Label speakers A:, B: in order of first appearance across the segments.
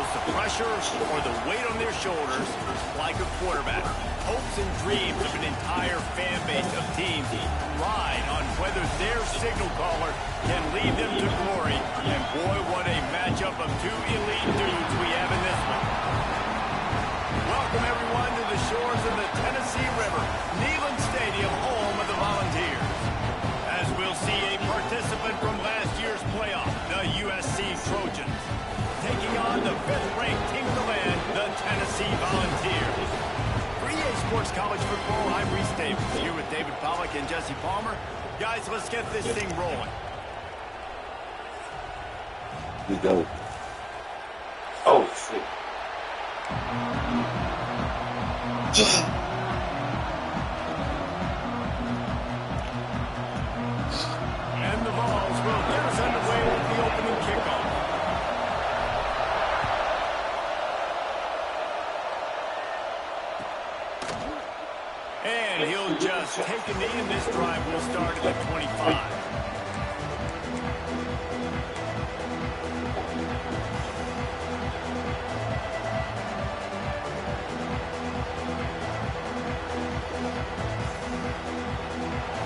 A: handles the pressure or the weight on their shoulders like a quarterback. Hopes and dreams of an entire fan base of teams ride on whether their signal caller can lead them to glory. And boy, what a matchup of two elite dudes we have in this one. Welcome, everyone, to the shores of the Tennessee River, Neyland Stadium, home of the Volunteers. As we'll see a participant from last year's playoff, the USC Trojans, taking on the fifth-ranked team of the land, the Tennessee Volunteers. For EA Sports College Football, I'm Reese Davis, here with David Pollack and Jesse Palmer. Guys, let's get this thing rolling.
B: We go. Oh, shit.
A: And the Vols will get us underway with the opening kickoff. And he'll just take a knee, and this drive will start at the 25.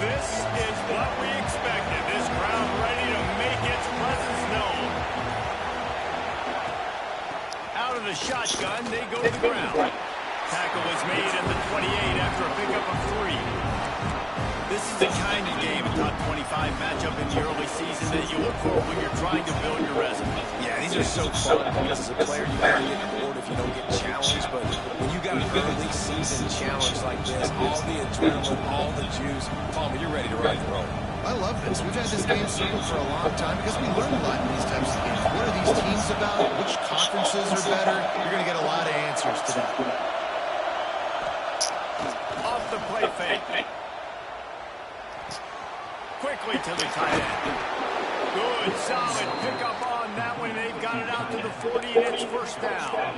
A: This is what we expected. This crowd ready to make its presence known. Out of the shotgun, they go to the ground. Tackle is made at the 28 after a pickup of 3. This is the kind of game, a top 25 matchup in the early season that you look for when you're trying to build your resume.
C: Yeah, these are so fun because as a player, you gotta get bored if you don't get challenged. But when you got an early season challenge like this, all the adrenaline, all the juice, Palmer, you're ready to rock and roll.
D: I love this. We've had this game circled for a long time because we learn a lot in these types of games. What are these teams about? Which conferences are better? You're going to get a lot of answers today.
A: Off the play fake. Quickly to the tight end. Good, solid pickup on that one. They've got it out to the 40, and it's first down.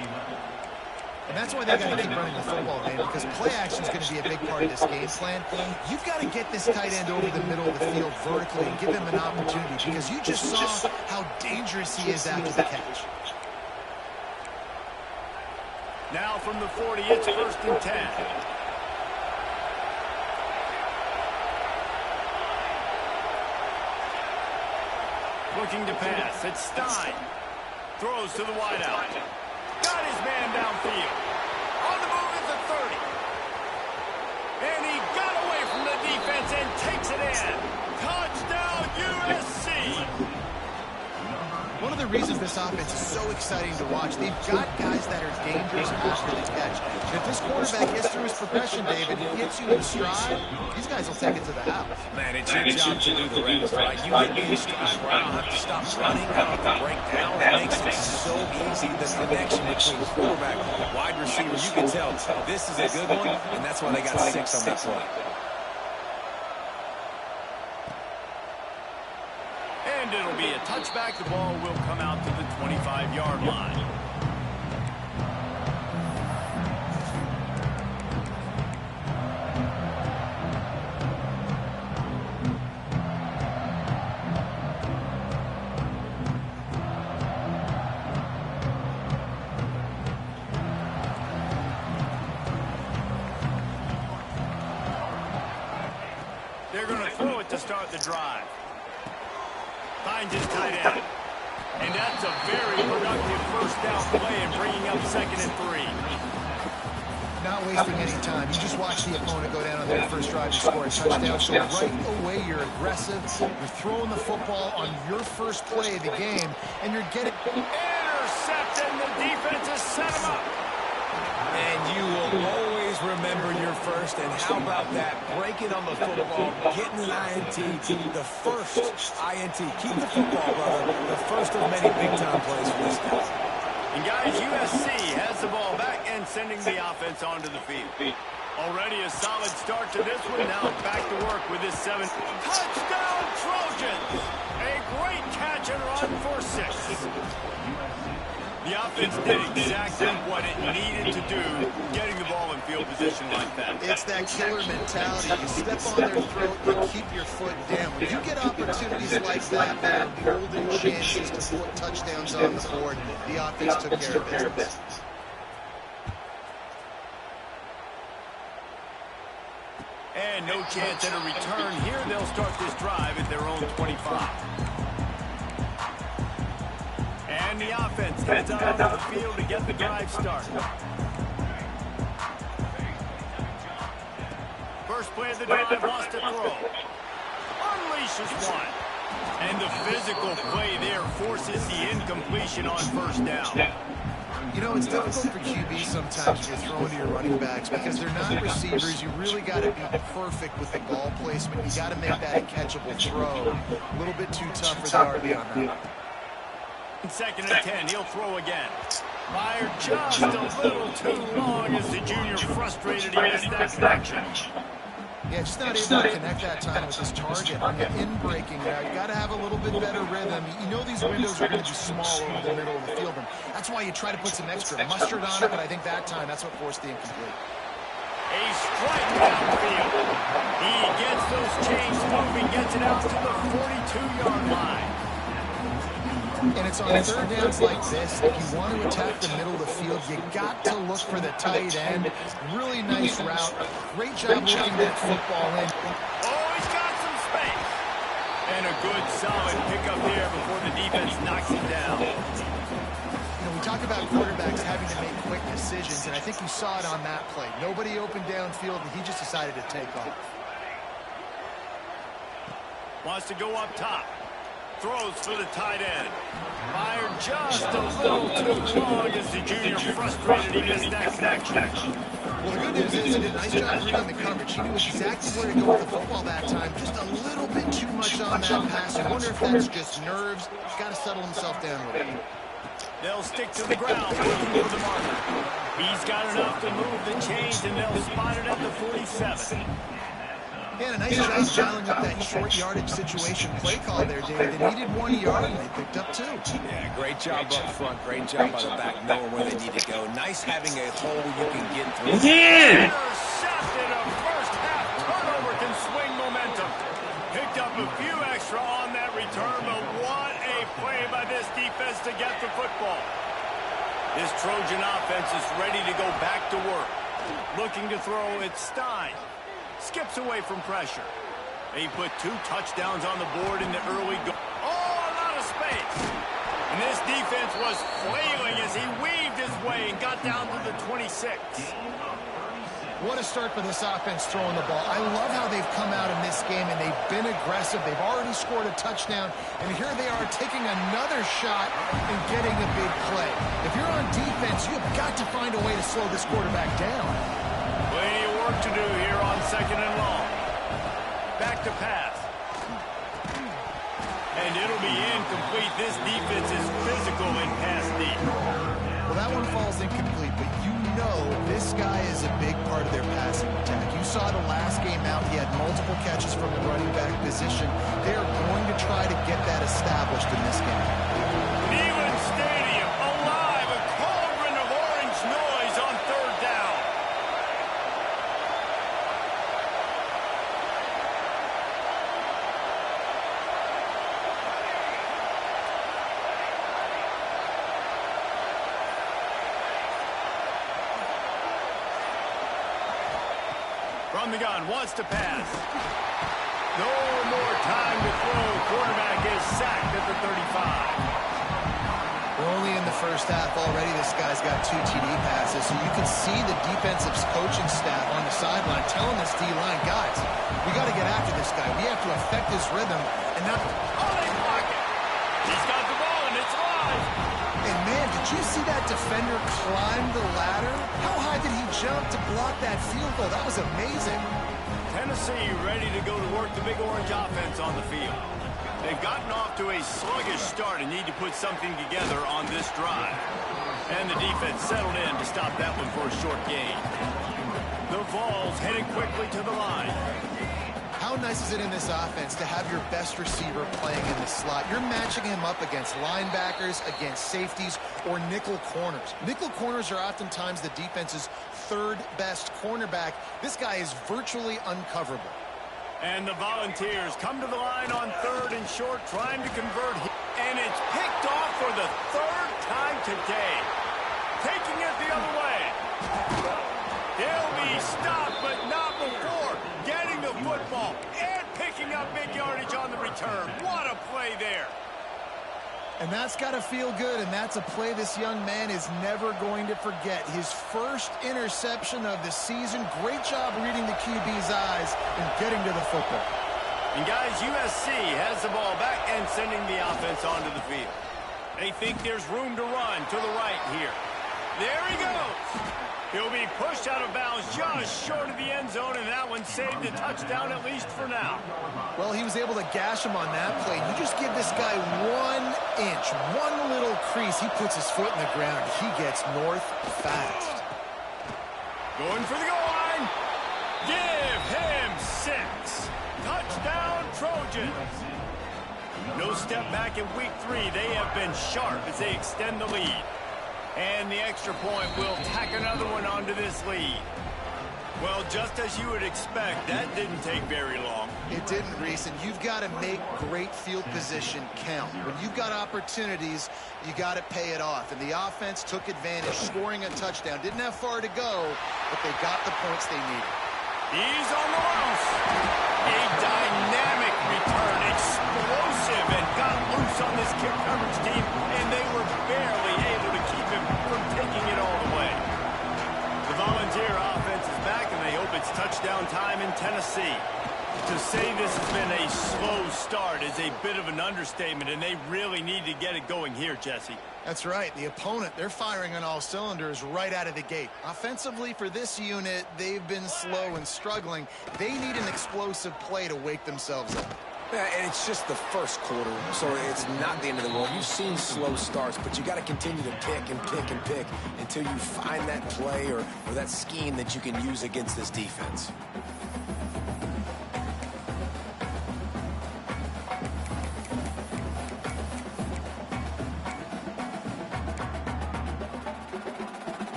D: And that's why they got to keep running the football game, because play action is going to be a big part of this game plan. You've got to get this tight end over the middle of the field vertically and give him an opportunity, because you just saw how dangerous he is after the catch.
A: Now from the 40, it's first and 10. Looking to pass, it's Stein. Throws to the wideout. Got his man downfield. On the move is the 30. And he got away from the defense and takes it in. Touchdown, USC!
D: One of the reasons this offense is so exciting to watch, they've got guys that are dangerous after the catch. If this quarterback gets through his progression, David, he hits you in stride, these guys will take it to the house.
C: Man, it's your job to do the rest, right? You get me in stride where I don't have to stop running, I don't have to break down. It makes it so easy, the connection between quarterback and wide receiver. You can tell this is a good one, and that's why they got 6 on that play.
A: And it'll be a touchback. The ball will come out to the 25-yard line. They're going to throw it to start the drive. Finds his tight end. And that's a very productive first down play and bringing up 2nd and 3.
D: Not wasting any time. You just watch the opponent go down on their first drive to score a touchdown. So right away, you're aggressive. You're throwing the football on your first play of the game, and you're getting...
A: Intercepted, and the defense has set him up.
C: And you will always remember your first. And how about that? Breaking on the football, getting the INT, the first INT. Keep the football, brother. The first of many big-time plays for this guy.
A: And guys, USC has the ball back and sending the offense onto the field. Already a solid start to this one. Now back to work with this 7. Touchdown, Trojans! A great catch and run for 6. The offense did exactly what it needed to do, getting the ball in field position like that.
D: It's that killer mentality. You step on their throat, you keep your foot down. When you get opportunities like that, they're golden chances to put touchdowns on the board. The offense took care of business.
A: And no chance at a return here. They'll start this drive at their own 25. And the offense gets out on the field to get the drive started. First play of the drive, lost to throw. Unleashes one. And the physical play there forces the incompletion on first down.
D: You know, it's difficult for QB sometimes when you're throwing to your running backs because they're not receivers. You really got to be perfect with the ball placement. You got to make that a catchable throw. A little bit too tough for the RB on that.
A: Second and 10, he'll throw again. Fired just a little too long as the junior frustrated. He missed that connection.
D: Yeah, just not able to connect that time with his target. On the in-breaking now, you got to have a little bit better rhythm. You know these windows are going to be small over the middle of the field, and that's why you try to put some extra mustard on it, but I think that time, that's what forced the incomplete.
A: A strike downfield. He gets those chains moving, gets it out to the 42-yard line.
D: And it's on third downs like this. If you want to attack the middle of the field, you got to look for the tight end. Really nice route. Great job looking that football in.
A: Oh, he's got some space. And a good, solid pickup there before the defense knocks him down.
D: You know, we talk about quarterbacks having to make quick decisions, and I think you saw it on that play. Nobody opened downfield, and he just decided to take off.
A: Wants to go up top. Throws for the tight end. Fired just a little too long as the junior frustrated. He missed that connection.
D: Well, the good news is he did a nice job reading the coverage. He knew exactly where to go with the football that time. Just a little bit too much on that pass. I wonder if that's just nerves. He's got to settle himself down a little bit.
A: They'll stick to the ground, looking for the marker. He's got enough to move the chains, and they'll spot it at the 47.
D: Yeah, a nice job dialing up that short yardage situation play call there, David. They needed 1 yard, and they picked up 2.
C: Yeah, great job up front. Great job by the back, knowing where they need to go. Nice having a hole you can get through.
B: Yeah!
A: Intercepted. A first half turnover can swing momentum. Picked up a few extra on that return, but what a play by this defense to get the football. This Trojan offense is ready to go back to work. Looking to throw, it's Stein. Skips away from pressure. He put 2 touchdowns on the board in the early go. Oh, a lot of space. And this defense was flailing as he weaved his way and got down to the 26.
D: What a start for this offense throwing the ball. I love how they've come out in this game, and they've been aggressive. They've already scored a touchdown, and here they are taking another shot and getting a big play. If you're on defense, you've got to find a way to slow this quarterback down.
A: Plenty of work to do here on second and long. Back to pass. And it'll be incomplete. This defense is physical in pass deep.
D: Well, that one falls incomplete, but you know this guy is a big part of their passing attack. You saw the last game out. He had multiple catches from the running back position. They are going to try to get that established in this game.
A: Neyland Stadium alive. A cauldron of orange noise on third down. From the gun, wants to pass. No more time to throw. Quarterback is sacked at the 35.
D: We're only in the first half already. This guy's got 2 TD passes, so you can see the defensive coaching staff on the sideline telling this D-line, guys, we got to get after this guy. We have to affect his rhythm. And not.
A: Oh, they block it. He's got the ball, and it's live.
D: And, man, did you see that defender climb the ladder? How high did he jump to block that field goal? That was amazing.
A: Tennessee ready to go to work the Big Orange offense on the field. They've gotten off to a sluggish start and need to put something together on this drive. And the defense settled in to stop that one for a short gain. The Vols headed quickly to the line.
D: How How nice is it in this offense to have your best receiver playing in the slot? You're matching him up against linebackers, against safeties, or nickel corners. Nickel corners are oftentimes the defense's third best cornerback. This guy is virtually uncoverable.
A: And the Volunteers come to the line on 3rd and short, trying to convert. And it's picked off for the 3rd time today. Taking it the other way. He'll be stopped, but not before getting the football and picking up big yardage on the return. What a play there.
D: And that's got to feel good, and that's a play this young man is never going to forget. His first interception of the season. Great job reading the QB's eyes and getting to the football.
A: And guys, USC has the ball back and sending the offense onto the field. They think there's room to run to the right here. There he goes. He'll be pushed out of bounds just short of the end zone, and that one saved a touchdown at least for now.
D: Well, he was able to gash him on that play. You just give this guy 1 inch, one little crease. He puts his foot in the ground. He gets north fast.
A: Going for the goal line. Give him 6. Touchdown, Trojans. No step back in week 3. They have been sharp as they extend the lead. And the extra point will tack another one onto this lead. Well, just as you would expect, that didn't take very long.
D: It didn't, Reese, and you've got to make great field position count. When you've got opportunities, you got to pay it off. And the offense took advantage, scoring a touchdown. Didn't have far to go, but they got the points they needed.
A: He's on the loose. A dynamic return, explosive, and got loose on this kick coverage team, and they were barely able to keep him from taking it all the way. The Volunteer offense is back, and they hope it's touchdown time in Tennessee. To say this has been a slow start is a bit of an understatement, and they really need to get it going here, Jesse.
D: That's right. The opponent, they're firing on all cylinders right out of the gate. Offensively, for this unit, they've been slow and struggling. They need an explosive play to wake themselves up.
C: Yeah, and it's just the first quarter, so it's not the end of the world. You've seen slow starts, but you got to continue to pick and pick and pick until you find that play or that scheme that you can use against this defense.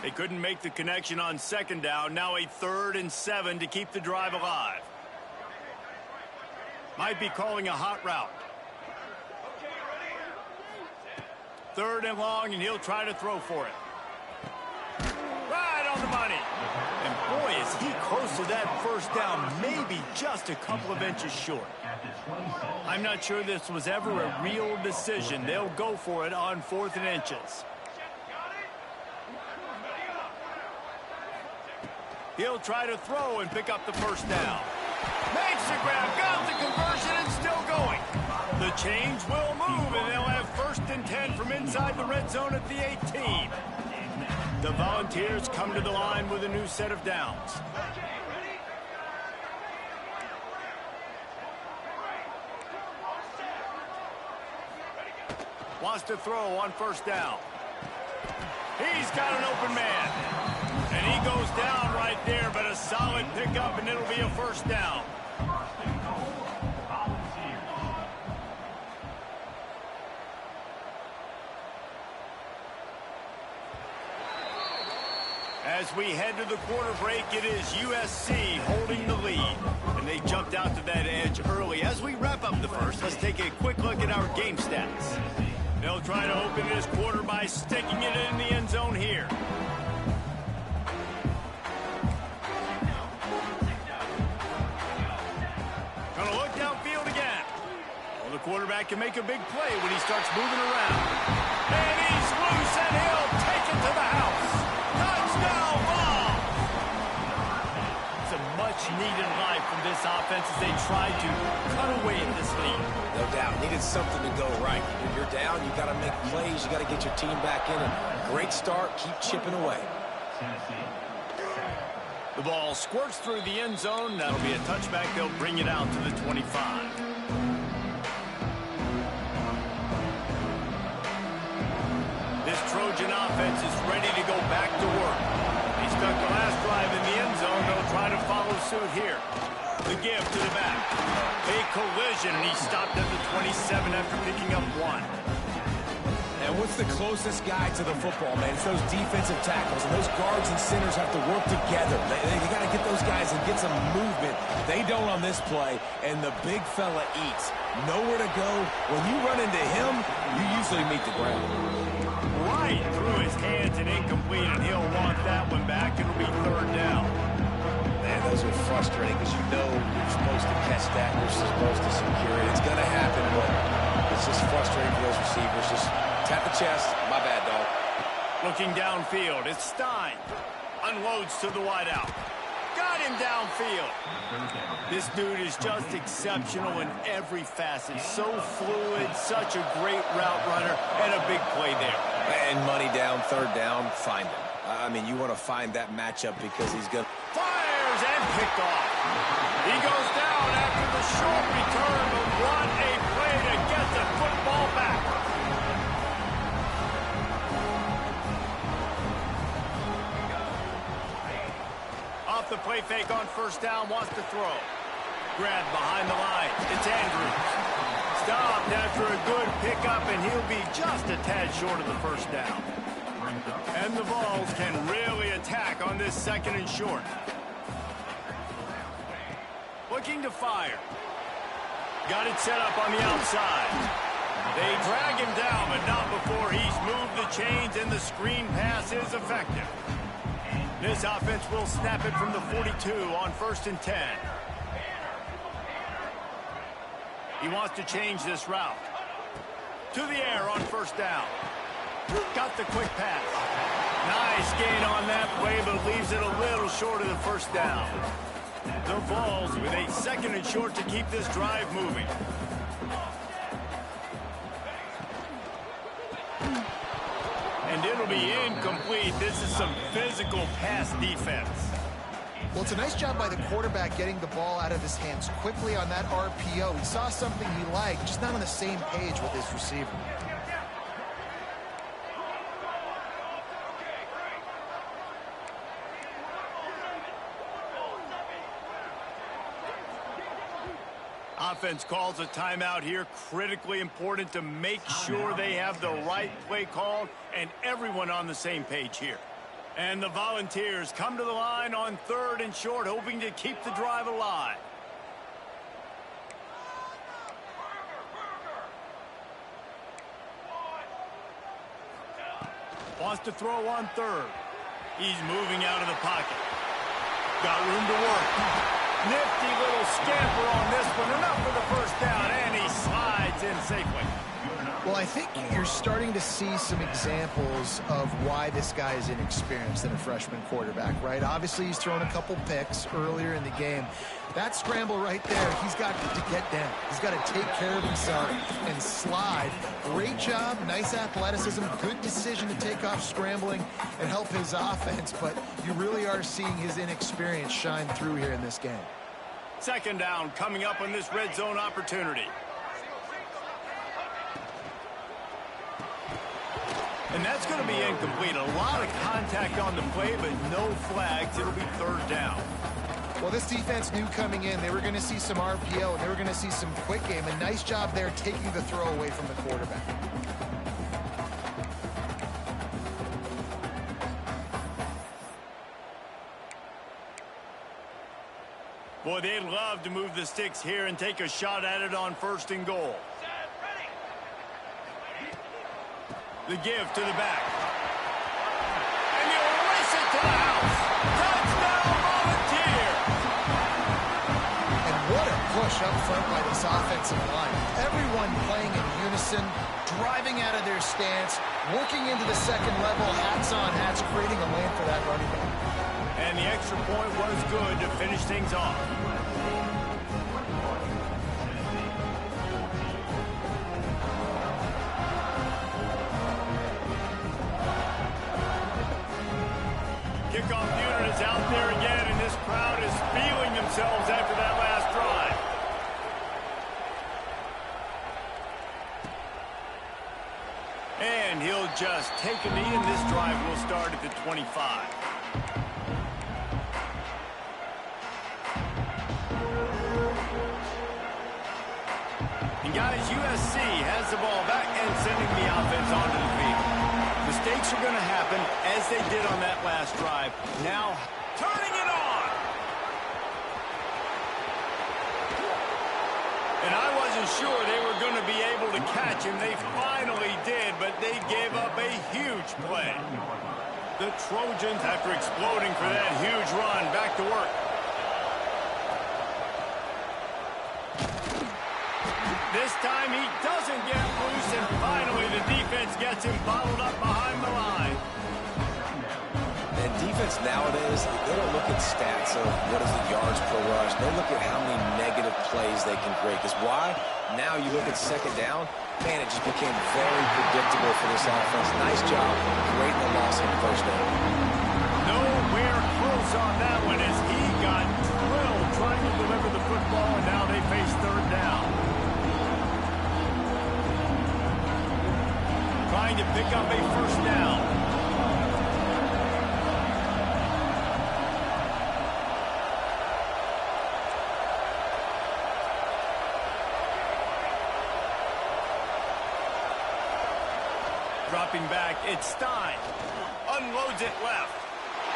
A: They couldn't make the connection on 2nd down. Now a 3rd and 7 to keep the drive alive. Might be calling a hot route. 3rd and long, and he'll try to throw for it. Right on the money. And boy, is he close to that 1st down, maybe just a couple of inches short. I'm not sure this was ever a real decision. They'll go for it on 4th and inches. He'll try to throw and pick up the 1st down. Makes the grab, got the conversion, and still going. The chains will move, and they'll have 1st and 10 from inside the red zone at the 18. The Volunteers come to the line with a new set of downs. Wants to throw on 1st down. He's got an open man. And he goes down right there, but a solid pickup, and it'll be a 1st down. As we head to the quarter break, it is USC holding the lead. And they jumped out to that edge early. As we wrap up the first, let's take a quick look at our game stats. They'll try to open this quarter by sticking it in the end zone here. Gonna look downfield again. Well, the quarterback can make a big play when he starts moving around. And he's loose, and he'll take it to the house. Touchdown ball! It's a much-needed life from this offense as they try to cut away at this lead.
C: No doubt. Needed something to go right. When you're down, you got to make plays. You got to get your team back in. And great start. Keep chipping away.
A: The ball squirts through the end zone. That'll be a touchback. They'll bring it out to the 25. This Trojan offense is ready to go back to work. They stuck the last drive in the end zone. They'll try to follow suit here. The give to the back. A collision, and he stopped at the 27 after picking up 1.
C: And what's the closest guy to the football, man? It's those defensive tackles, and those guards and centers have to work together. They got to get those guys and get some movement. They don't on this play, and the big fella eats. Nowhere to go. When you run into him, you usually meet the ground.
A: Right through his hands and incomplete, and he'll want that one back. It'll be 3rd down.
C: Man, those are frustrating because you know you're supposed to catch that. You're supposed to secure it. It's going to happen, but it's just frustrating for those receivers. Just tap the chest. My bad, dog.
A: Looking downfield, it's Stein. Unloads to the wideout. Got him downfield. This dude is just exceptional in every facet. So fluid, such a great route runner, and a big play there.
C: And money down, 3rd down, find him. I mean, you want to find that matchup because he's going to...
A: Fires and picked off. He goes down after the short return, but what a play to get the football back. Off the play fake on 1st down, wants to throw. Grabbed behind the line. It's Andrews. Stopped after a good pickup, and he'll be just a tad short of the 1st down. And the Vols can really attack on this 2nd and short. Looking to fire. Got it set up on the outside. They drag him down, but not before he's moved the chains, and the screen pass is effective. This offense will snap it from the 42 on 1st and 10. He wants to change this route. To the air on 1st down. Got the quick pass. Nice gain on that play, but leaves it a little short of the 1st down. The Vols with a 2nd and short to keep this drive moving. And it'll be incomplete. This is some physical pass defense.
D: Well, it's a nice job by the quarterback getting the ball out of his hands quickly on that RPO. He saw something he liked, just not on the same page with his receiver.
A: Offense calls a timeout here. Critically important to make sure they have the right play called and everyone on the same page here. And the Volunteers come to the line on 3rd and short, hoping to keep the drive alive. Wants to throw on 3rd. He's moving out of the pocket. Got room to work. Nifty little scamper on this one. Enough for the 1st down, and he slides in safely.
D: Well, I think you're starting to see some examples of why this guy is inexperienced in a freshman quarterback, right? Obviously, he's thrown a couple picks earlier in the game. That scramble right there, he's got to get down. He's got to take care of himself and slide. Great job, nice athleticism, good decision to take off scrambling and help his offense, but you really are seeing his inexperience shine through here in this game.
A: 2nd down coming up on this red zone opportunity. And that's going to be incomplete. A lot of contact on the play, but no flags. It'll be 3rd down.
D: Well, this defense knew coming in they were going to see some RPO, and they were going to see some quick game. A nice job there taking the throw away from the quarterback.
A: Boy, they'd love to move the sticks here and take a shot at it on 1st and goal. The give to the back. And he'll race it to the house. Touchdown, Volunteer!
D: And what a push up front by this offensive line. Everyone playing in unison, driving out of their stance, working into the 2nd level, hats on hats, creating a lane for that running back.
A: And the extra point was good to finish things off. Kickoff unit is out there again, and this crowd is feeling themselves after that last drive. And he'll just take a knee, and this drive will start at the 25. And guys, USC has the ball back and sending the offense onto the field. Mistakes are going to happen as they did on that last drive. Now, turning it on. And I wasn't sure they were going to be able to catch him. They finally did, but they gave up a huge play. The Trojans, after exploding for that huge run, back to work. This time he doesn't get loose, and finally the defense gets him bottled up behind the line.
C: And defense nowadays, they don't look at stats of what is the yards per rush. They look at how many negative plays they can create. Because why? Now you look at second down, man, it just became very predictable for this offense. Nice job creating the loss on the first down.
A: Nowhere close on that one as he got drilled trying to deliver the football, and now they face third down. Trying to pick up a first down. Dropping back, it's Stein. Unloads it left.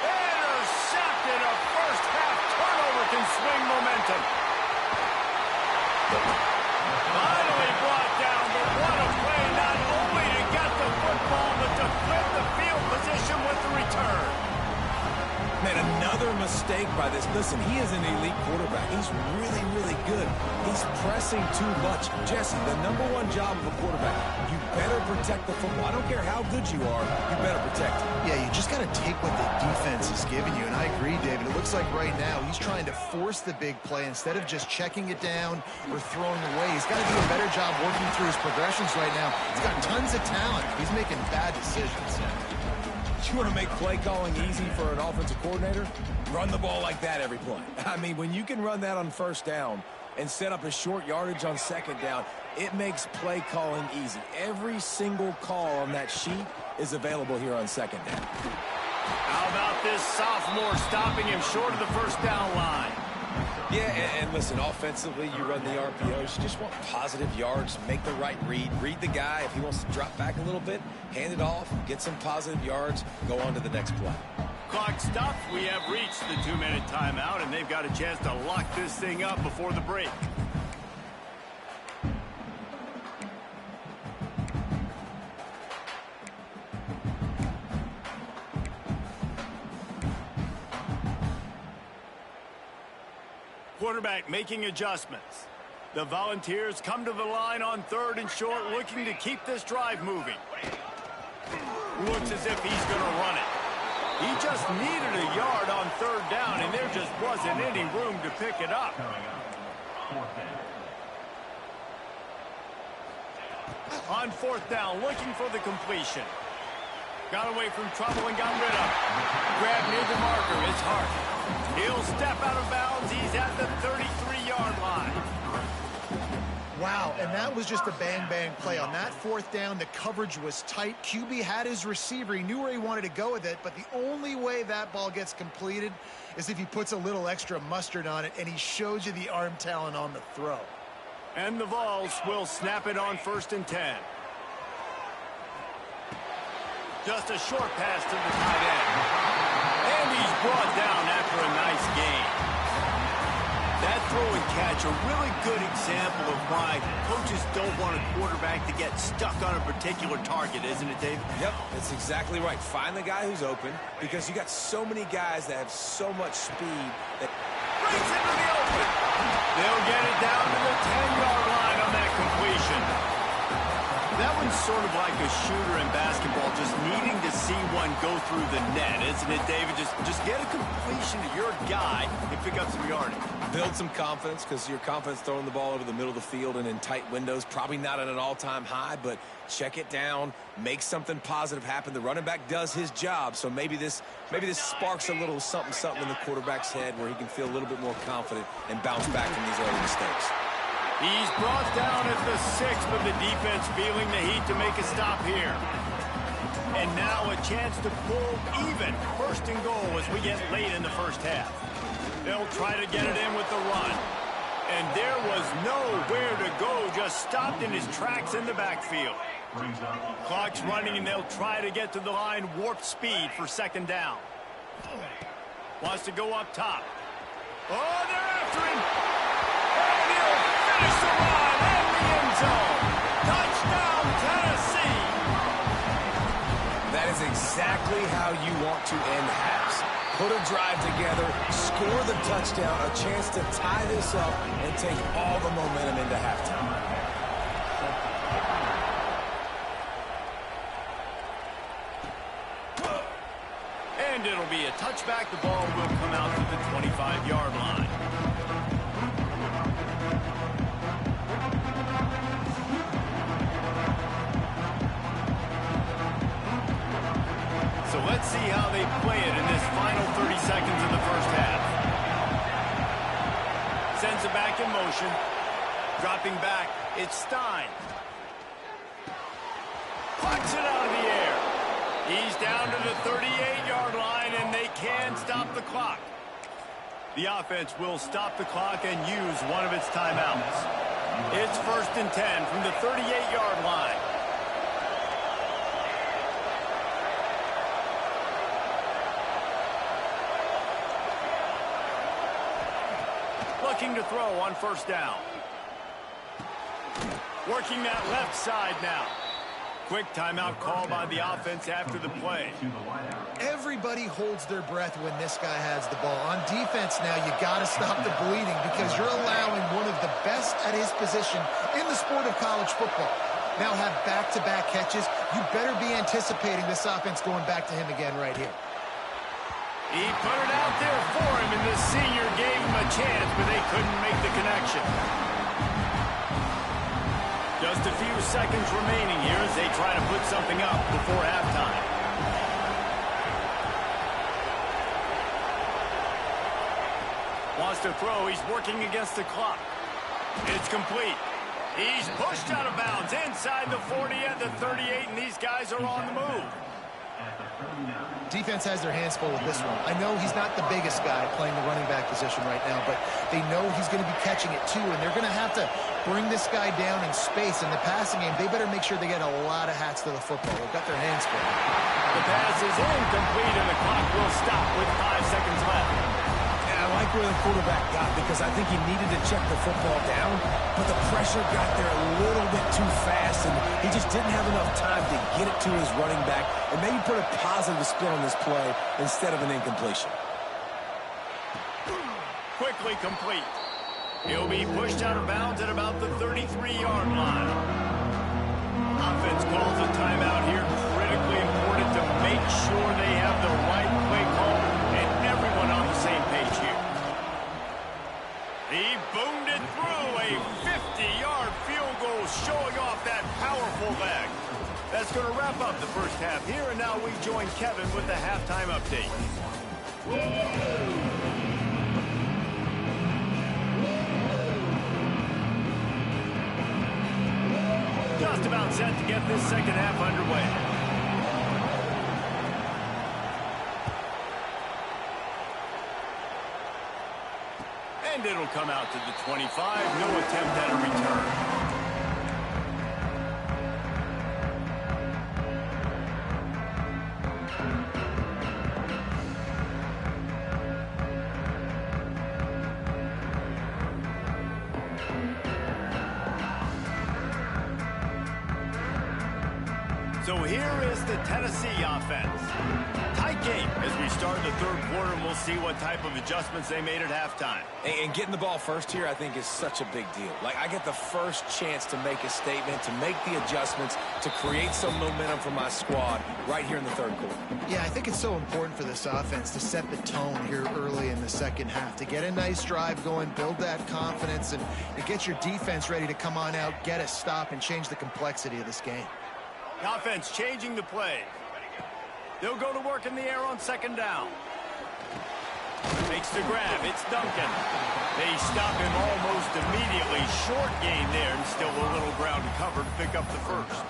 A: Intercepted. A first half turnover can swing momentum. Finally brought down, but what a play, not only to get the football, but to flip the field position with the return.
C: Man, another mistake by this. Listen, he is an elite quarterback. He's really, really good. He's pressing too much. Jesse, the #1 job of a quarterback, you better protect the football. I don't care how good you are, you better protect it.
D: Yeah, you just got to take what the defense is giving you. And I agree, David. It looks like right now he's trying to force the big play instead of just checking it down or throwing away. He's got to do a better job working through his progressions right now. He's got tons of talent. He's making bad decisions.
C: You want to make play calling easy for an offensive coordinator? Run the ball like that every play. I mean, when you can run that on first down and set up a short yardage on second down, it makes play calling easy. Every single call on that sheet is available here on second down.
A: How about this sophomore stopping him short of the first down line?
C: Yeah, and listen, offensively, you run the RPOs. You just want positive yards, make the right read. Read the guy. If he wants to drop back a little bit, hand it off, get some positive yards, go on to the next play.
A: Clock stops. We have reached the 2-minute timeout, and they've got a chance to lock this thing up before the break. Quarterback making adjustments. The Volunteers come to the line on 3rd and short, looking to keep this drive moving. Looks as if he's going to run it. He just needed a yard on 3rd down, and there just wasn't any room to pick it up. On 4th down, looking for the completion. Got away from trouble and got rid of it. Grab near the marker, it's Hart. He'll step out of bounds. He's at the 33-yard line.
D: Wow, and that was just a bang-bang play. On that 4th down, the coverage was tight. QB had his receiver. He knew where he wanted to go with it, but the only way that ball gets completed is if he puts a little extra mustard on it, and he shows you the arm talent on the throw.
A: And the Vols will snap it on 1st and 10. Just a short pass to the tight end. And he's brought down after a nice gain. That throw and catch, a really good example of why coaches don't want a quarterback to get stuck on a particular target, isn't it, David?
C: Yep, that's exactly right. Find the guy who's open, because you got so many guys that have so much speed that
A: breaks into the open. They'll get it down to the 10-yard line on that completion. That one's sort of like a shooter in basketball, just needing to see one go through the net, isn't it, David? Just get a completion to your guy and pick up some yardage.
C: Build some confidence, because your confidence throwing the ball over the middle of the field and in tight windows, probably not at an all-time high, but check it down, make something positive happen. The running back does his job, so maybe this sparks a little something in the quarterback's head where he can feel a little bit more confident and bounce back from these early mistakes.
A: He's brought down at the 6th, but the defense feeling the heat to make a stop here. And now a chance to pull even 1st and goal as we get late in the first half. They'll try to get it in with the run. And there was nowhere to go, just stopped in his tracks in the backfield. Clock's running, and they'll try to get to the line warp speed for second down. Wants to go up top. Oh, they're after him. And he'll finish the run in the end zone. Touchdown, Tennessee.
C: That is exactly how you want to end halves. Put a drive together, score the touchdown, a chance to tie this up and take all the momentum into halftime.
A: And it'll be a touchback. The ball will come out to the 25-yard line. So let's see how they play it in this final 30 seconds of the first half. Sends it back in motion. Dropping back, it's Stein. Pucks it out of the air. He's down to the 38-yard line, and they can stop the clock. The offense will stop the clock and use one of its timeouts. It's 1st and 10 from the 38-yard line. Looking to throw on 1st down. Working that left side now. Quick timeout call by the offense after the play.
D: Everybody holds their breath when this guy has the ball. On defense now, you got to stop the bleeding because you're allowing one of the best at his position in the sport of college football. Now have back-to-back catches. You better be anticipating this offense going back to him again right here.
A: He put it out there for him, and the senior gave him a chance, but they couldn't make the connection. Just a few seconds remaining here as they try to put something up before halftime. Wants to throw. He's working against the clock. It's complete. He's pushed out of bounds inside the 40 at the 38, and these guys are on the move.
D: Defense has their hands full with this one. I know he's not the biggest guy playing the running back position right now, but they know he's going to be catching it too, and they're going to have to bring this guy down in space. In the passing game, they better make sure they get a lot of hats to the football. They've got their hands full.
A: The pass is incomplete, and the clock will stop with 5 seconds left.
C: I like where the quarterback got because I think he needed to check the football down, but the pressure got there a little bit too fast, and he just didn't have enough time to get it to his running back and maybe put a positive spin on this play instead of an incompletion.
A: Quickly complete. He'll be pushed out of bounds at about the 33-yard line. Offense calls a timeout here. Critically important to make sure they have the right play call and everyone on the same page here. He boomed it through a 50-yard field goal, showing off that powerful leg. That's going to wrap up the first half here, and now we join Kevin with the halftime update. Just about set to get this second half underway. And it'll come out to the 25. No attempt at a return. So here is the Tennessee offense. Tight game as we start the third quarter, and we'll see what type of adjustments they made at halftime.
C: And getting the ball first here, I think, is such a big deal. Like, I get the first chance to make a statement, to make the adjustments, to create some momentum for my squad right here in the third quarter.
D: Yeah, I think it's so important for this offense to set the tone here early in the second half, to get a nice drive going, build that confidence, and get your defense ready to come on out, get a stop, and change the complexity of this game.
A: The offense changing the play. They'll go to work in the air on second down. Makes the grab. It's Duncan. They stop him almost immediately. Short gain there, and still a little ground to cover to pick up the first.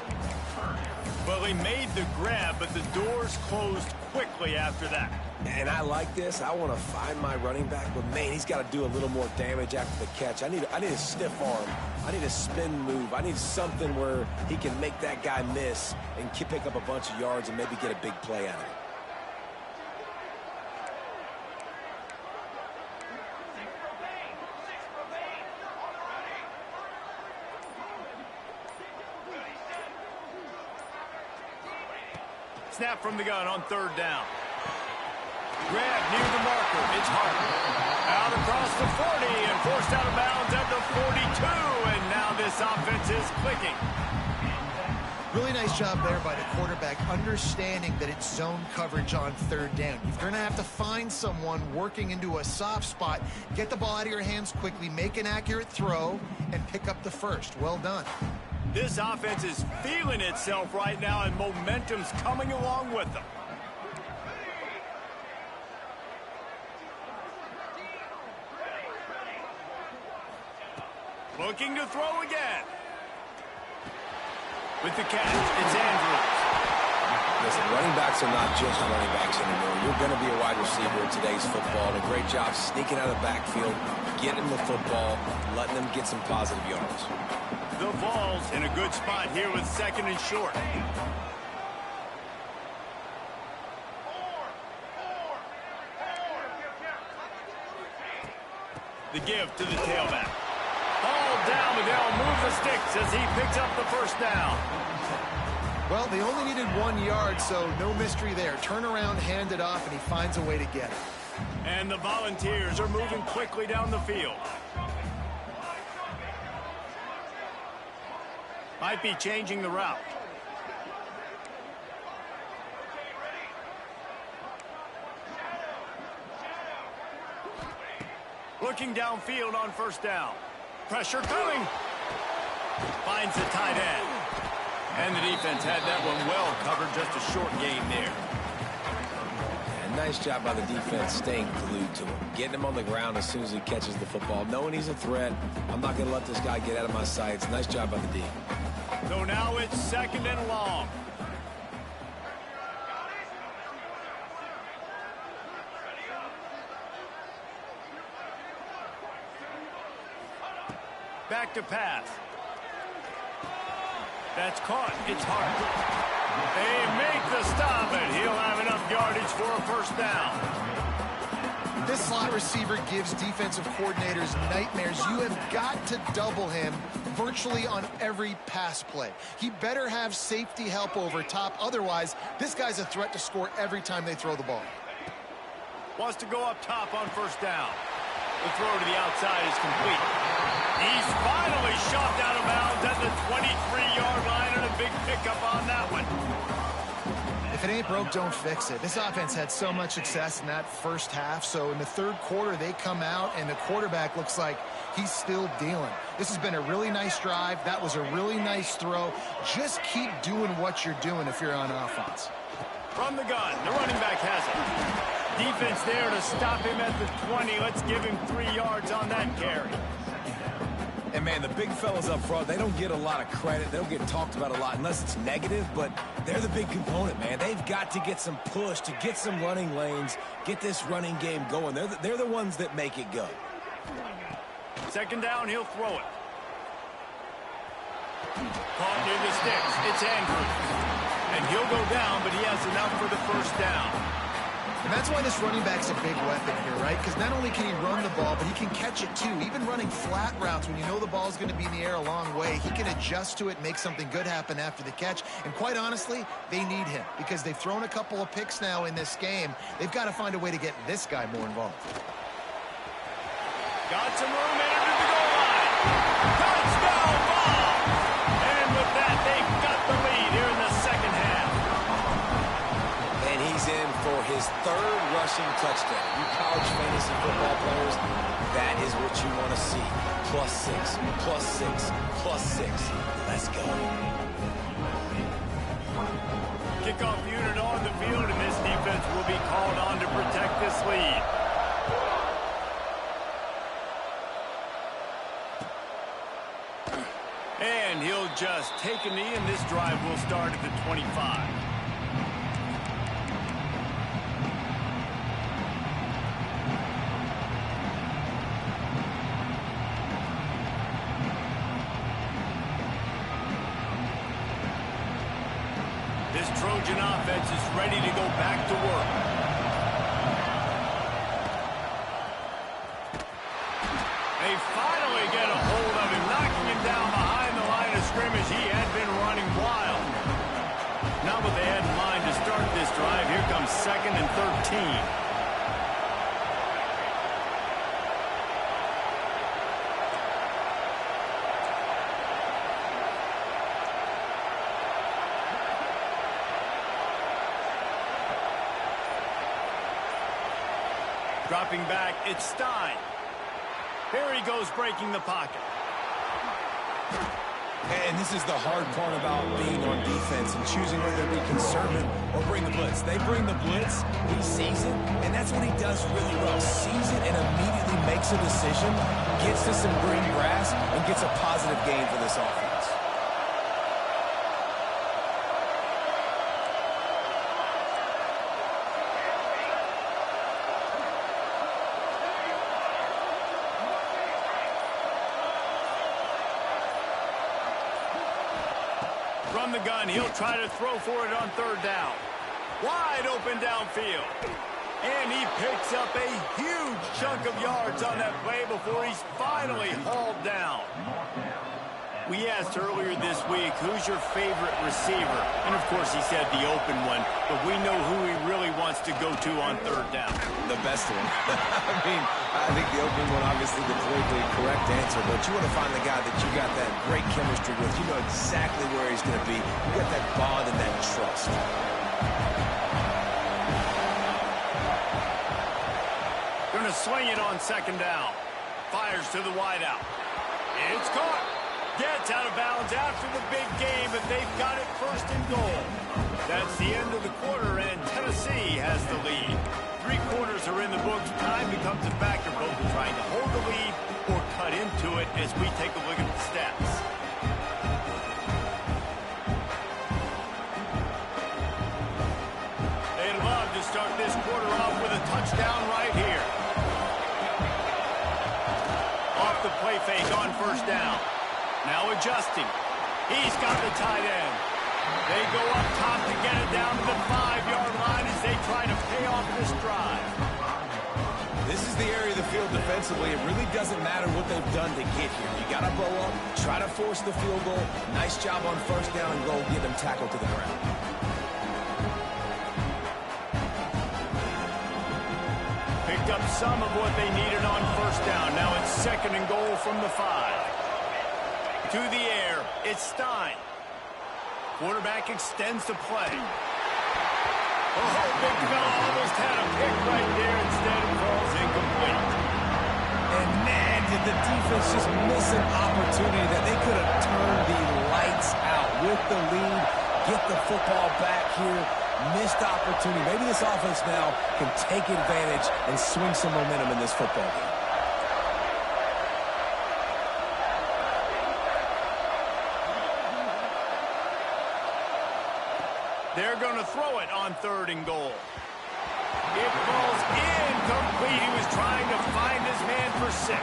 A: Well, he made the grab, but the doors closed quickly after that.
C: And I like this. I want to find my running back, but man, he's got to do a little more damage after the catch. I need a stiff arm. I need a spin move. I need something where he can make that guy miss and pick up a bunch of yards and maybe get a big play out of it.
A: Snap from the gun on third down. Grab near the marker. It's Hart. Out across the 40 and forced out of bounds at the 42. And now this offense is clicking.
D: Really nice job there by the quarterback, understanding that it's zone coverage on third down. You're going to have to find someone working into a soft spot, get the ball out of your hands quickly, make an accurate throw, and pick up the first. Well done.
A: This offense is feeling itself right now, and momentum's coming along with them. Looking to throw again. With the catch, it's Andrews.
C: Listen, running backs are not just running backs anymore. You're going to be a wide receiver in today's football. And a great job sneaking out of the backfield, getting the football, letting them get some positive yards.
A: The ball's in a good spot here with second and short. The give to the tailback. Ball down, but they'll move the sticks as he picks up the first down.
D: Well, they only needed 1 yard, so no mystery there. Turn around, hand it off, and he finds a way to get it.
A: And the Volunteers are moving quickly down the field. Might be changing the route. Looking downfield on first down. Pressure coming. Finds the tight end. And the defense had that one well covered. Just a short gain there.
C: And nice job by the defense staying glued to him. Getting him on the ground as soon as he catches the football. Knowing he's a threat. I'm not going to let this guy get out of my sights. Nice job by the D.
A: So now it's second and long. Back to pass. That's caught. It's Hart. They make the stop, and he'll have enough yardage for a first down.
D: This slot receiver gives defensive coordinators nightmares. You have got to double him virtually on every pass play. He better have safety help over top. Otherwise, this guy's a threat to score every time they throw the ball.
A: Wants to go up top on first down. The throw to the outside is complete. He's finally shoved out of bounds at the 23-yard line, and a big pickup on that one.
D: If it ain't broke, don't fix it. This offense had so much success in that first half, so in the third quarter, they come out, and the quarterback looks like he's still dealing. This has been a really nice drive. That was a really nice throw. Just keep doing what you're doing if you're on offense.
A: From the gun, the running back has it. Defense there to stop him at the 20. Let's give him 3 yards on that carry.
C: And, man, the big fellas up front, they don't get a lot of credit. They don't get talked about a lot unless it's negative, but they're the big component, man. They've got to get some push, to get some running lanes, get this running game going. They're the ones that make it go.
A: Second down, he'll throw it. Caught near the sticks. It's Andrews. And he'll go down, but he has enough for the first down.
D: And that's why this running back's a big weapon here, right? Because not only can he run the ball, but he can catch it too. Even running flat routes when you know the ball's going to be in the air a long way, he can adjust to it, make something good happen after the catch. And quite honestly, they need him because they've thrown a couple of picks now in this game. They've got to find a way to get this guy more involved.
A: Got some room into the goal line. Touchdown ball! And with that, they've got the lead here in the second half.
C: And he's in for his third rushing touchdown. You college fantasy football players, that is what you want to see. +6, +6, +6. Let's go.
A: Kickoff unit on the field, and this defense will be called on to protect this lead. And he'll adjust, take a knee, and this drive will start at the 25. This Trojan offense is ready to go back to work. They finally get a hold of him, knocking him down behind the line of scrimmage. He had been running wild. Not what they had in mind to start this drive. Here comes 2nd and 13. Dropping back, it's Stein. Here he goes, breaking the pocket.
C: And this is the hard part about being on defense and choosing whether to be conservative or bring the blitz. They bring the blitz, he sees it, and that's what he does really well. Sees it and immediately makes a decision, gets to some green grass, and gets a positive gain for this offense.
A: From the gun, he'll try to throw for it on 3rd down. Wide open downfield. And he picks up a huge chunk of yards on that play before he's finally hauled down. We asked earlier this week, who's your favorite receiver? And, of course, he said the open one, but we know who he really wants to go to on 3rd down.
C: The best one. I think the open one, obviously, the politically correct answer, but you want to find the guy that you got that great chemistry with. You know exactly where he's going to be. You got that bond and that trust.
A: Going to swing it on 2nd down. Fires to the wideout. It's caught. Gets out of bounds after the big game, but they've got it 1st and goal. That's the end of the quarter, and Tennessee has the lead. 3 quarters are in the books. Time becomes a factor, both in trying to hold the lead or cut into it as we take a look at the stats. They'd love to start this quarter off with a touchdown right here. Off the play fake on 1st down. Now adjusting. He's got the tight end. They go up top to get it down to the 5-yard line as they try to pay off this drive.
C: This is the area of the field defensively. It really doesn't matter what they've done to get here. You got to bow up, try to force the field goal. Nice job on 1st down and go get them tackled to the ground.
A: Picked up some of what they needed on 1st down. Now it's 2nd and goal from the 5. To the air, it's Stein. Quarterback extends the play. Oh, big fella almost had a pick right there. Instead, it falls incomplete.
C: And man, did the defense just miss an opportunity that they could have turned the lights out with the lead, get the football back here. Missed opportunity. Maybe this offense now can take advantage and swing some momentum in this football game.
A: They're going to throw it on 3rd and goal. It falls incomplete. He was trying to find his man for 6.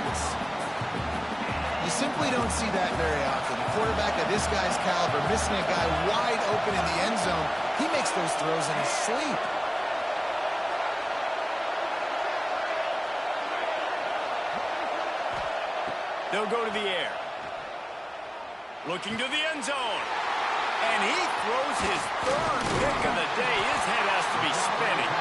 D: You simply don't see that very often. A quarterback of this guy's caliber missing a guy wide open in the end zone. He makes those throws in his sleep.
A: They'll go to the air. Looking to the end zone. And he throws his 3rd pick of the day. His head has to be spinning.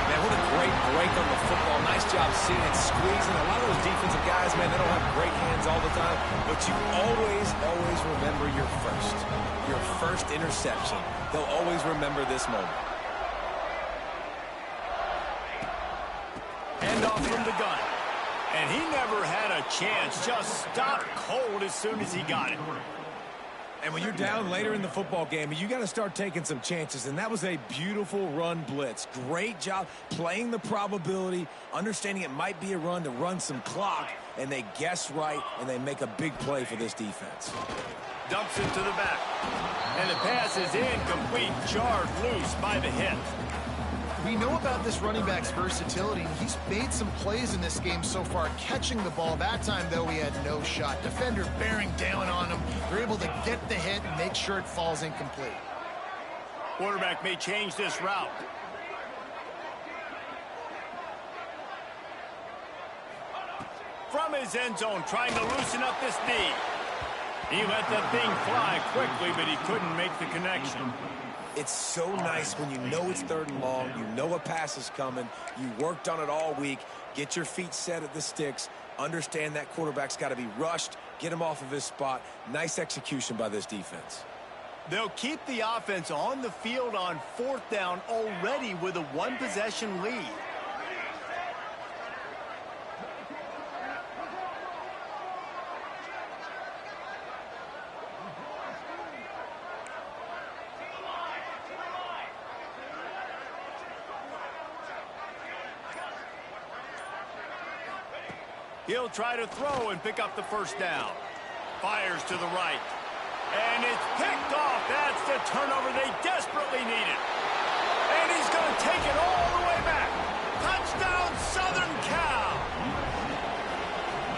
C: Man, what a great break on the football. Nice job seeing it, squeezing. A lot of those defensive guys, man, they don't have great hands all the time. But you always remember your first interception. They'll always remember this moment.
A: Hand off from the gun. And he never had a chance. Just stopped cold as soon as he got it.
C: And when you're down later in the football game, you got to start taking some chances. And that was a beautiful run blitz. Great job playing the probability, understanding it might be a run to run some clock, and they guess right, and they make a big play for this defense.
A: Dumps it to the back. And the pass is incomplete, jarred loose by the hit.
D: We know about this running back's versatility. He's made some plays in this game so far, catching the ball. That time, though, he had no shot. Defender bearing down on him. They're able to get the hit and make sure it falls incomplete.
A: Quarterback may change this route. From his end zone, trying to loosen up this knee. He let that thing fly quickly, but he couldn't make the connection.
C: It's so nice when you know it's 3rd and long, you know a pass is coming, you worked on it all week, get your feet set at the sticks, understand that quarterback's got to be rushed, get him off of his spot. Nice execution by this defense.
A: They'll keep the offense on the field on 4th down already with a 1-possession lead. He'll try to throw and pick up the 1st down. Fires to the right. And it's picked off. That's the turnover they desperately needed. And he's going to take it all the way back. Touchdown, Southern Cal.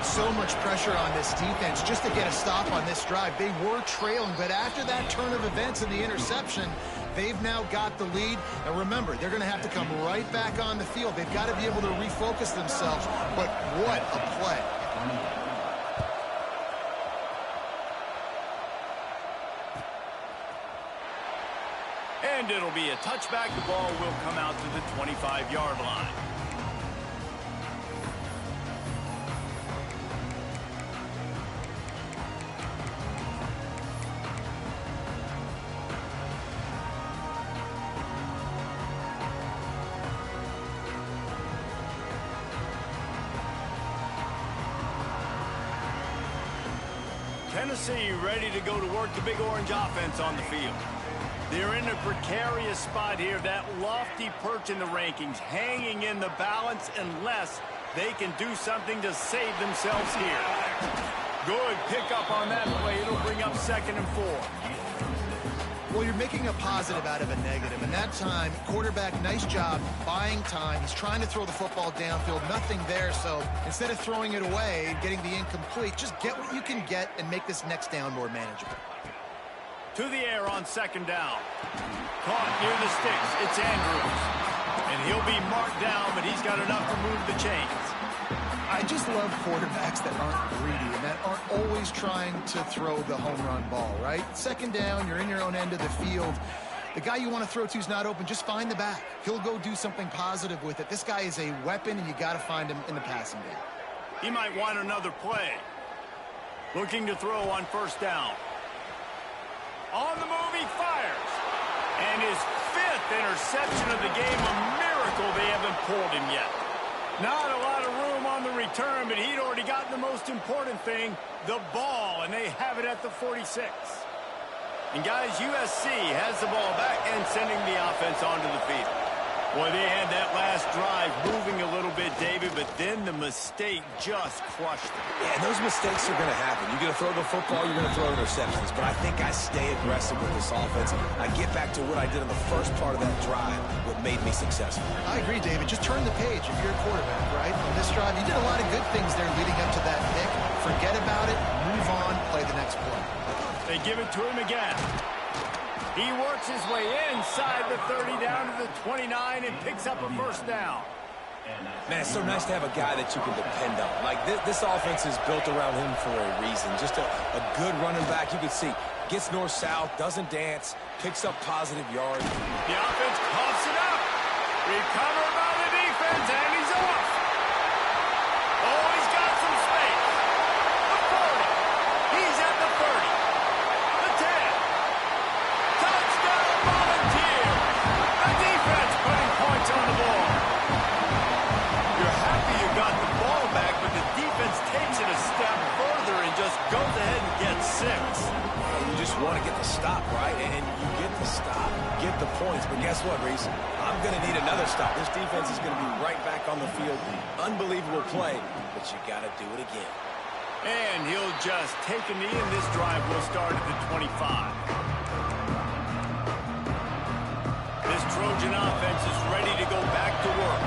D: So much pressure on this defense just to get a stop on this drive. They were trailing, but after that turn of events and the interception, they've now got the lead. And remember, they're going to have to come right back on the field. They've got to be able to refocus themselves. But what a play.
A: And it'll be a touchback. The ball will come out to the 25-yard line. Tennessee ready to go to work the Big Orange offense on the field. They're in a precarious spot here, that lofty perch in the rankings, hanging in the balance unless they can do something to save themselves here. Good pickup on that play. It'll bring up 2nd and 4.
D: Well, you're making a positive out of a negative, and that time, quarterback, nice job buying time. He's trying to throw the football downfield, nothing there, so instead of throwing it away and getting the incomplete, just get what you can get and make this next down more manageable.
A: To the air on 2nd down. Caught near the sticks. It's Andrews. And he'll be marked down, but he's got enough to move the chains.
D: I just love quarterbacks that aren't greedy and that aren't always trying to throw the home run ball, right? 2nd down, you're in your own end of the field. The guy you want to throw to is not open. Just find the back. He'll go do something positive with it. This guy is a weapon, and you got to find him in the passing game.
A: He might want another play. Looking to throw on 1st down. On the move, he fires. And his 5th interception of the game, a miracle they haven't pulled him yet. Not a lot of room on the return, but he'd already gotten the most important thing, the ball, and they have it at the 46. And guys, USC has the ball back and sending the offense onto the field. Boy, they had that last drive moving a little bit, David, but then the mistake just crushed them.
C: Yeah, and those mistakes are going to happen. You're going to throw the football, you're going to throw interceptions. But I think I stay aggressive with this offense. I get back to what I did in the first part of that drive, what made me successful.
D: I agree, David. Just turn the page if you're a quarterback, right? On this drive, you did a lot of good things there leading up to that pick. Forget about it, move on, play the next play.
A: They give it to him again. He works his way inside the 30 down to the 29 and picks up a 1st down.
C: Man, it's so nice to have a guy that you can depend on. Like, this offense is built around him for a reason. Just a good running back. You can see, gets north-south, doesn't dance, picks up positive yards.
A: The offense coughs it up. Recovered by the defense, and he's off. Oh, he's got some space. The 40. He's at the 30. The 10. Touchdown, Volunteers. The defense putting points on the board. You're happy you got the ball back, but the defense takes it a step further and just goes ahead and gets 6.
C: You just want to get the stop, right? And you get the stop, get the points. But guess what, Reese? I'm going to need another stop. This defense is going to be right back on the field. Unbelievable play, but you got to do it again.
A: And he'll just take a knee, and this drive will start at the 25. This Trojan offense is ready to go back to work.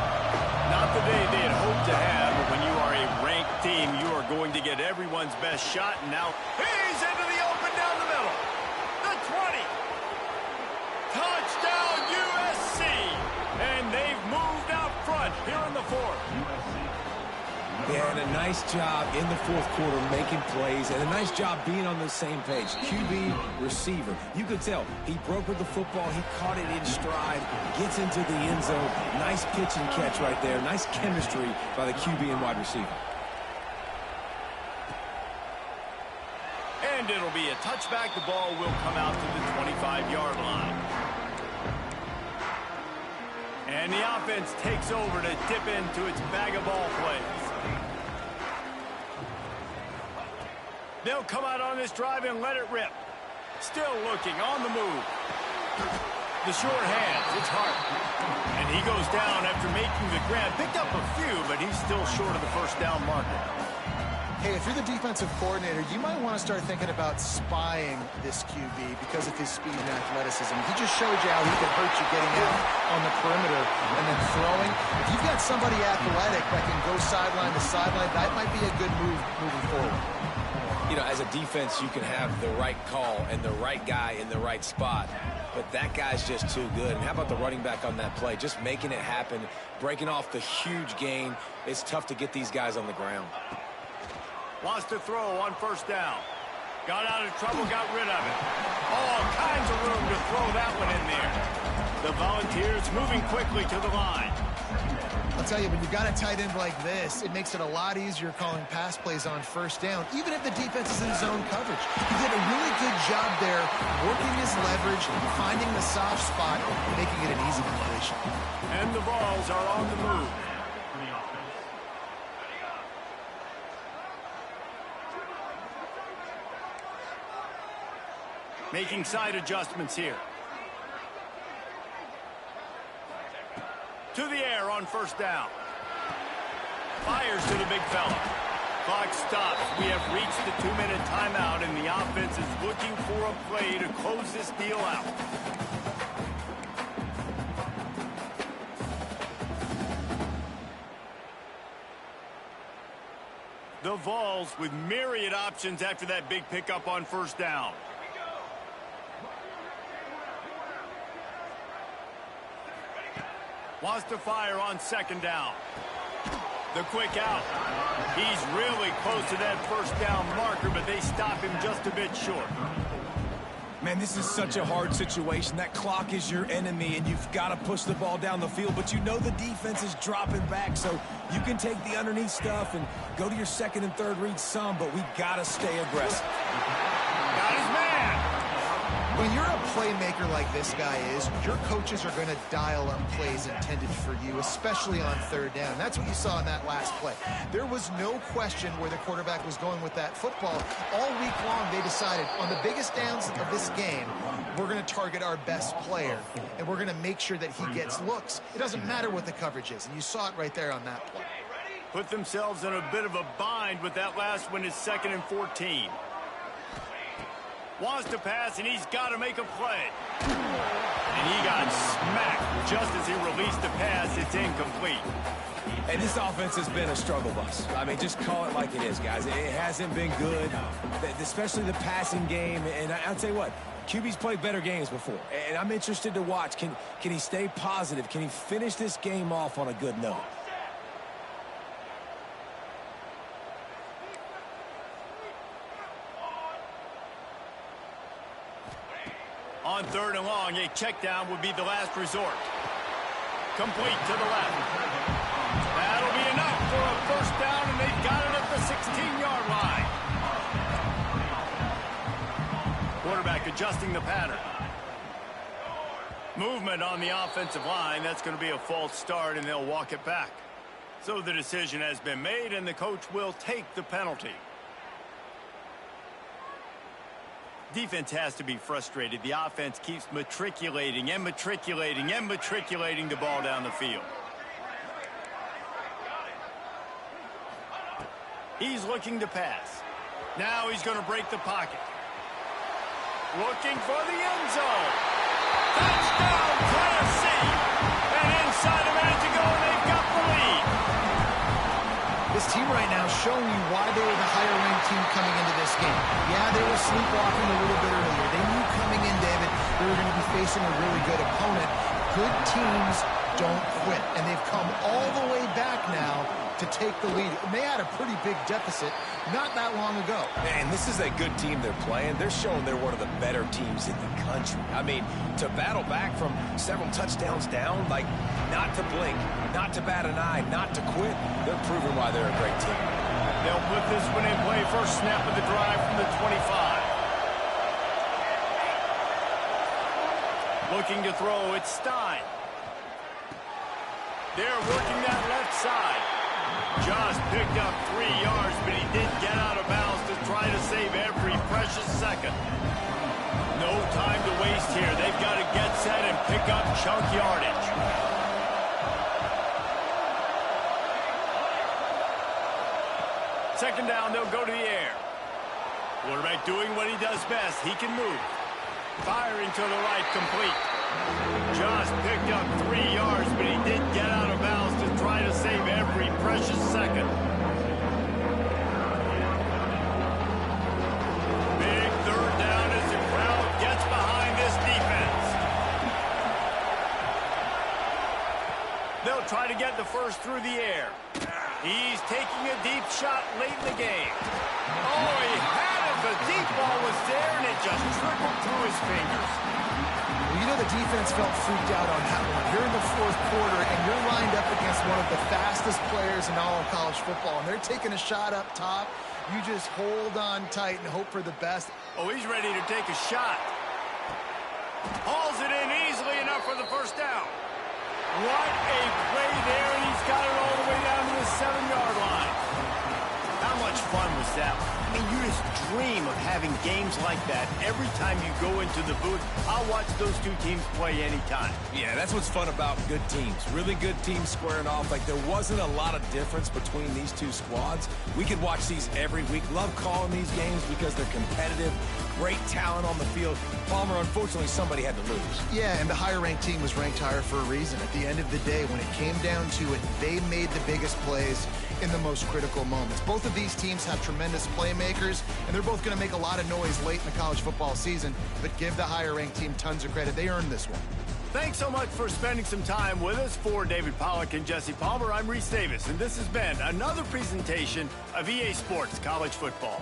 A: Not the day they had hoped to have, but when you are a ranked team, you are going to get everyone's best shot. And now he's into the open down the middle. The 20. Touchdown, USC. And they've moved out front here in the fourth.
C: Yeah, and a nice job in the fourth quarter making plays, and a nice job being on the same page. QB, receiver. You could tell he broke with the football. He caught it in stride, gets into the end zone. Nice pitch and catch right there. Nice chemistry by the QB and wide receiver.
A: And it'll be a touchback. The ball will come out to the 25-yard line. And the offense takes over to dip into its bag of ball plays. They'll come out on this drive and let it rip. Still looking on the move. The short hands, it's Hart. And he goes down after making the grab. Picked up a few, but he's still short of the first down marker.
D: Hey, if you're the defensive coordinator, you might want to start thinking about spying this QB because of his speed and athleticism. He just showed you how he can hurt you getting out on the perimeter and then throwing. If you've got somebody athletic that can go sideline to sideline, that might be a good move moving forward.
C: You know, as a defense, you can have the right call and the right guy in the right spot, but that guy's just too good. And how about the running back on that play? Just making it happen, breaking off the huge gain. It's tough to get these guys on the ground.
A: Wants to throw on first down. Got out of trouble, got rid of it. All kinds of room to throw that one in there. The Volunteers moving quickly to the line.
D: I'll tell you, when you've got a tight end like this, it makes it a lot easier calling pass plays on first down, even if the defense is in zone coverage. He did a really good job there, working his leverage, finding the soft spot, and making it an easy completion.
A: And the balls are on the move. Making side adjustments here. To the air on first down. Fires to the big fella. Clock stops. We have reached the 2-minute timeout, and the offense is looking for a play to close this deal out. The Vols with myriad options after that big pickup on first down. Wants to fire on second down. The quick out. He's really close to that first down marker, but they stop him just a bit short.
C: Man, this is such a hard situation. That clock is your enemy, and you've got to push the ball down the field, but you know the defense is dropping back, so you can take the underneath stuff and go to your second and third read some, but we got to stay aggressive.
A: Got his man.
D: When you're a playmaker like this guy is, your coaches are going to dial up plays intended for you, especially on third down. That's what you saw in that last play. There was no question where the quarterback was going with that football. All week long, they decided on the biggest downs of this game, we're going to target our best player, and we're going to make sure that he gets looks. It doesn't matter what the coverage is, and you saw it right there on that play.
A: Put themselves in a bit of a bind with that last one is 2nd and 14. Wants to pass, and he's got to make a play. And he got smacked just as he released the pass. It's incomplete.
C: And this offense has been a struggle bus. I mean, just call it like it is, guys. It hasn't been good, especially the passing game. And I'll tell you what, QB's played better games before. And I'm interested to watch. Can he stay positive? Can he finish this game off on a good note?
A: On third and long, a check down would be the last resort. Complete to the left. That'll be enough for a first down, and they've got it at the 16-yard line. Quarterback adjusting the pattern. Movement on the offensive line. That's going to be a false start, and they'll walk it back. So the decision has been made, and the coach will take the penalty. Defense has to be frustrated. The offense keeps matriculating and matriculating and matriculating the ball down the field. He's looking to pass. Now he's going to break the pocket. Looking for the end zone. Touchdown, Tennessee. And inside a minute to go, and they've got the lead.
D: This team right now is showing you why they were the higher-ranked team coming into this game. Yeah, they were sleepwalking a little bit earlier. They knew coming in, David, they were going to be facing a really good opponent. Good teams don't quit, and they've come all the way back now to take the lead. And they had a pretty big deficit not that long ago.
C: And this is a good team they're playing. They're showing they're one of the better teams in the country. I mean, to battle back from several touchdowns down, like not to blink, not to bat an eye, not to quit, they're proving why they're a great team.
A: They'll put this one in play. First snap of the drive from the 25. Looking to throw, it's Stein. They're working that left side. Just picked up 3 yards, but he did get out of bounds to try to save every precious second. No time to waste here. They've got to get set and pick up chunk yardage. Second down, they'll go to the air. Quarterback doing what he does best. He can move. Firing to the right, complete. Just picked up 3 yards, but he did get out of bounds to try to save every precious second. Big third down as the crowd gets behind this defense. They'll try to get the first through the air. He's taking a deep shot late in the game. Oh, he had it. The deep ball was there, and it just trickled through his fingers.
D: Well, you know the defense felt freaked out on that one. You're in the fourth quarter, and you're lined up against one of the fastest players in all of college football, and they're taking a shot up top. You just hold on tight and hope for the best.
A: Oh, he's ready to take a shot. Hauls it in easily enough for the first down. What a play there, and he's got it all the way down to the 7-yard line. How much fun was that? I mean, you just dream of having games like that every time you go into the booth. I'll watch those two teams play anytime.
C: Yeah, that's what's fun about good teams. Really good teams squaring off. Like, there wasn't a lot of difference between these two squads. We could watch these every week. Love calling these games because they're competitive. Great talent on the field. Palmer, unfortunately, somebody had to lose.
D: Yeah, and the higher-ranked team was ranked higher for a reason. At the end of the day, when it came down to it, they made the biggest plays in the most critical moments. Both of these teams have tremendous playmakers, and they're both going to make a lot of noise late in the college football season, but give the higher-ranked team tons of credit. They earned this one.
A: Thanks so much for spending some time with us. For David Pollack and Jesse Palmer, I'm Reese Davis, and this has been another presentation of EA Sports College Football.